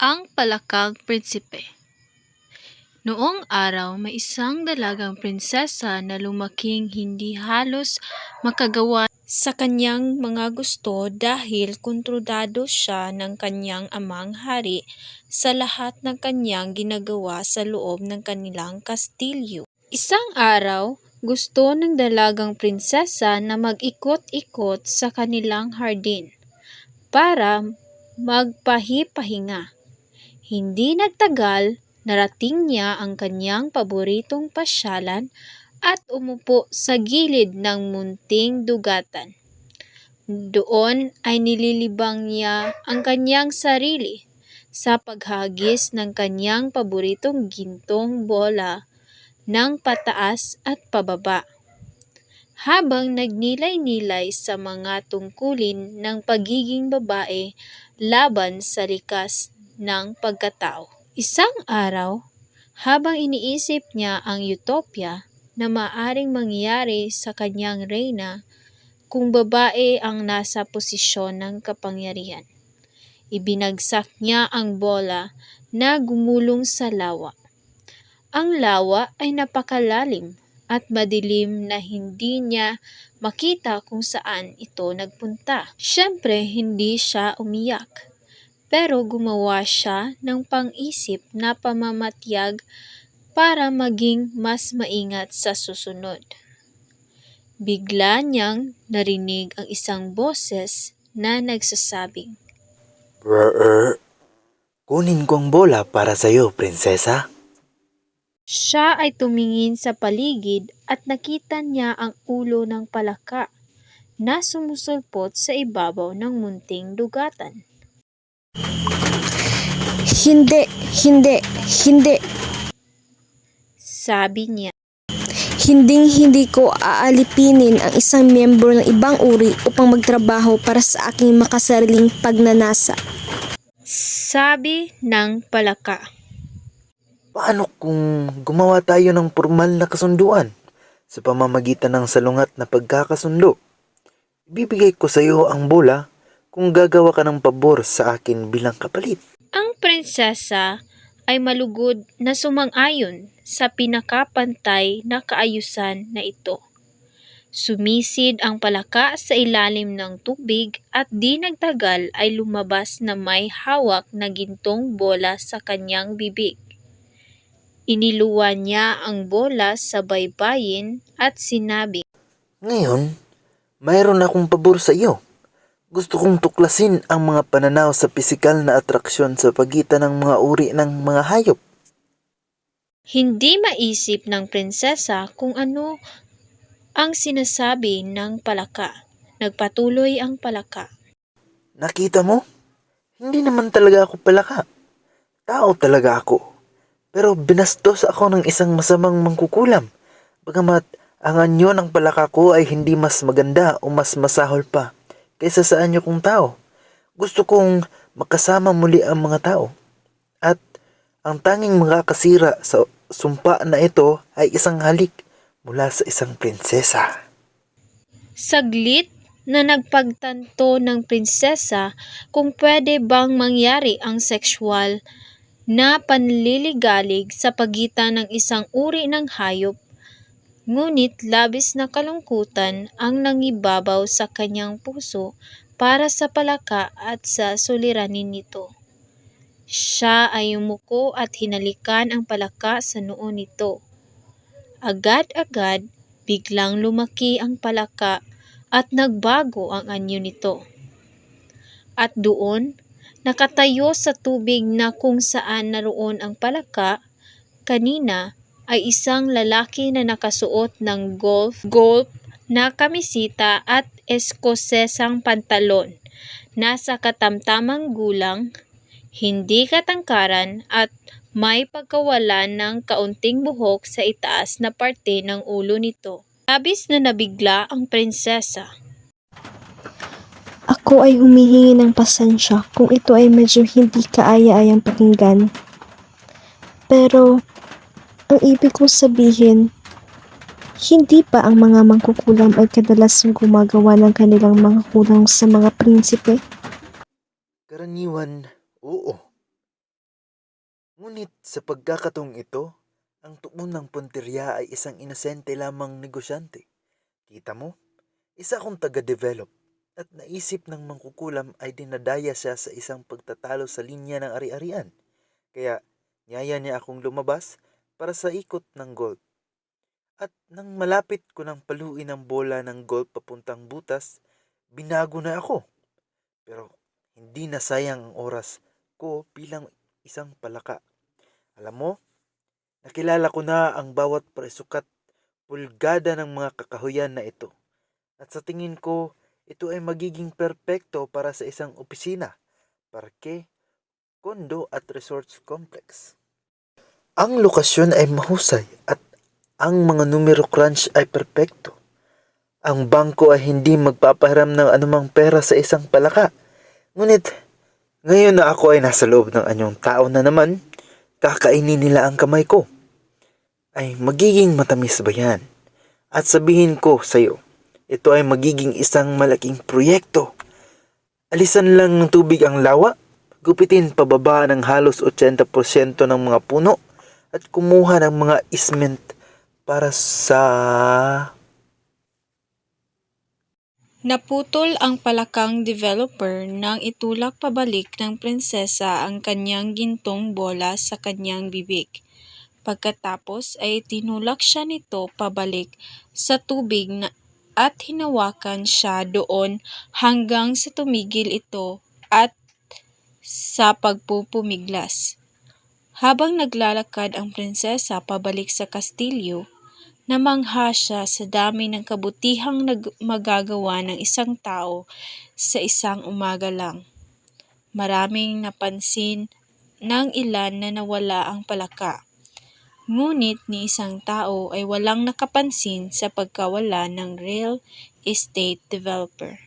Ang Palakang Prinsipe. Noong araw, may isang dalagang prinsesa na lumaking hindi halos makagawa sa kanyang mga gusto dahil kontrolado siya ng kanyang amang hari sa lahat ng kanyang ginagawa sa loob ng kanilang kastilyo. Isang araw, gusto ng dalagang prinsesa na mag-ikot-ikot sa kanilang hardin para magpahipahinga. Hindi nagtagal, narating niya ang kanyang paboritong pasyalan at umupo sa gilid ng munting dugatan. Doon ay nililibang niya ang kanyang sarili sa paghagis ng kanyang paboritong gintong bola ng pataas at pababa. Habang nagnilay-nilay sa mga tungkulin ng pagiging babae laban sa likas ng pagkatao. Isang araw, habang iniisip niya ang utopia na maaring mangyari sa kanyang reyna kung babae ang nasa posisyon ng kapangyarihan, ibinagsak niya ang bola na gumulong sa lawa. Ang lawa ay napakalalim at madilim na hindi niya makita kung saan ito nagpunta. Siyempre, hindi siya umiyak, pero gumawa siya ng pang-isip na pamamatiyag para maging mas maingat sa susunod. Bigla niyang narinig ang isang boses na nagsasabing, Brr, kunin ko ang bola para sa'yo, prinsesa. Siya ay tumingin sa paligid at nakita niya ang ulo ng palaka na sumusulpot sa ibabaw ng munting dugatan. Hindi, hindi, hindi. Sabi niya. Hinding-hindi ko aalipinin ang isang miyembro ng ibang uri upang magtrabaho para sa aking makasariling pagnanasa. Sabi ng palaka. Paano kung gumawa tayo ng formal na kasunduan sa pamamagitan ng salungat na pagkakasundo? Ibibigay ko sa iyo ang bola kung gagawa ka ng pabor sa akin bilang kapalit. Ang prinsesa ay malugod na sumang-ayon sa pinakapantay na kaayusan na ito. Sumisid ang palaka sa ilalim ng tubig at di nagtagal ay lumabas na may hawak na gintong bola sa kanyang bibig. Iniluwan niya ang bola sa baybayin at sinabi, Ngayon, mayroon akong pabor sa iyo. Gusto kong tuklasin ang mga pananaw sa pisikal na atraksyon sa pagitan ng mga uri ng mga hayop. Hindi maisip ng prinsesa kung ano ang sinasabi ng palaka. Nagpatuloy ang palaka. Nakita mo? Hindi naman talaga ako palaka. Tao talaga ako. Pero binastos ako ng isang masamang mangkukulam. Bagamat ang anyo ng palaka ko ay hindi mas maganda o mas masahol pa kaysa sa anyo kong tao. Gusto kong makasama muli ang mga tao. At ang tanging makakasira sa sumpa na ito ay isang halik mula sa isang prinsesa. Saglit na nagpagtanto ng prinsesa kung pwede bang mangyari ang sexual na panliligalig sa pagitan ng isang uri ng hayop, ngunit labis na kalungkutan ang nangibabaw sa kanyang puso para sa palaka at sa suliranin nito. Siya ay umuko at hinalikan ang palaka sa noo nito. Agad-agad, biglang lumaki ang palaka at nagbago ang anyo nito. At doon, nakatayo sa tubig na kung saan naroon ang palaka, kanina ay isang lalaki na nakasuot ng golf na kamisita at eskosesang pantalon. Nasa katamtamang gulang, hindi katangkaran at may pagkawalan ng kaunting buhok sa itaas na parte ng ulo nito. Labis na nabigla ang prinsesa. Ako ay humihingi ng pasensya kung ito ay medyo hindi kaaya-ayang pakinggan. Pero, ang ibig kong sabihin, hindi ba ang mga mangkukulam ay kadalasang gumagawa ng kanilang mga kulang sa mga prinsipe? Karaniwan, oo. Ngunit sa pagkakataong ito, ang tuon ng punteriya ay isang inosente lamang negosyante. Kita mo? Isa akong taga-develop at naisip ng mangkukulam ay dinadaya siya sa isang pagtatalo sa linya ng ari-arian. Kaya niyaya niya akong lumabas para sa ikot ng golf. At nang malapit ko nang paluin ang bola ng golf papuntang butas, binago na ako. Pero hindi na sayang ang oras ko bilang isang palaka. Alam mo, nakilala ko na ang bawat presukat pulgada ng mga kakahuyan na ito. At sa tingin ko, ito ay magiging perpekto para sa isang opisina, parke, kondo at resorts complex. Ang lokasyon ay mahusay at ang mga numero crunch ay perpekto. Ang bangko ay hindi magpapahiram ng anumang pera sa isang palaka. Ngunit, ngayon na ako ay nasa loob ng anyong tao na naman, kakainin nila ang kamay ko. Ay magiging matamis ba yan? At sabihin ko sa iyo, ito ay magiging isang malaking proyekto. Alisan lang ng tubig ang lawa, gupitin pababa ng halos 80% ng mga puno, at kumuha ng mga isment para sa... Naputol ang palakang developer nang itulak pabalik ng prinsesa ang kanyang gintong bola sa kanyang bibig. Pagkatapos ay tinulak siya nito pabalik sa tubig at hinawakan siya doon hanggang sa tumigil ito at sa pagpupumiglas. Habang naglalakad ang prinsesa pabalik sa kastilyo, namangha siya sa dami ng kabutihang magagawa ng isang tao sa isang umaga lang. Maraming napansin ng ilan na nawala ang palaka. Ngunit ni isang tao ay walang nakapansin sa pagkawala ng real estate developer.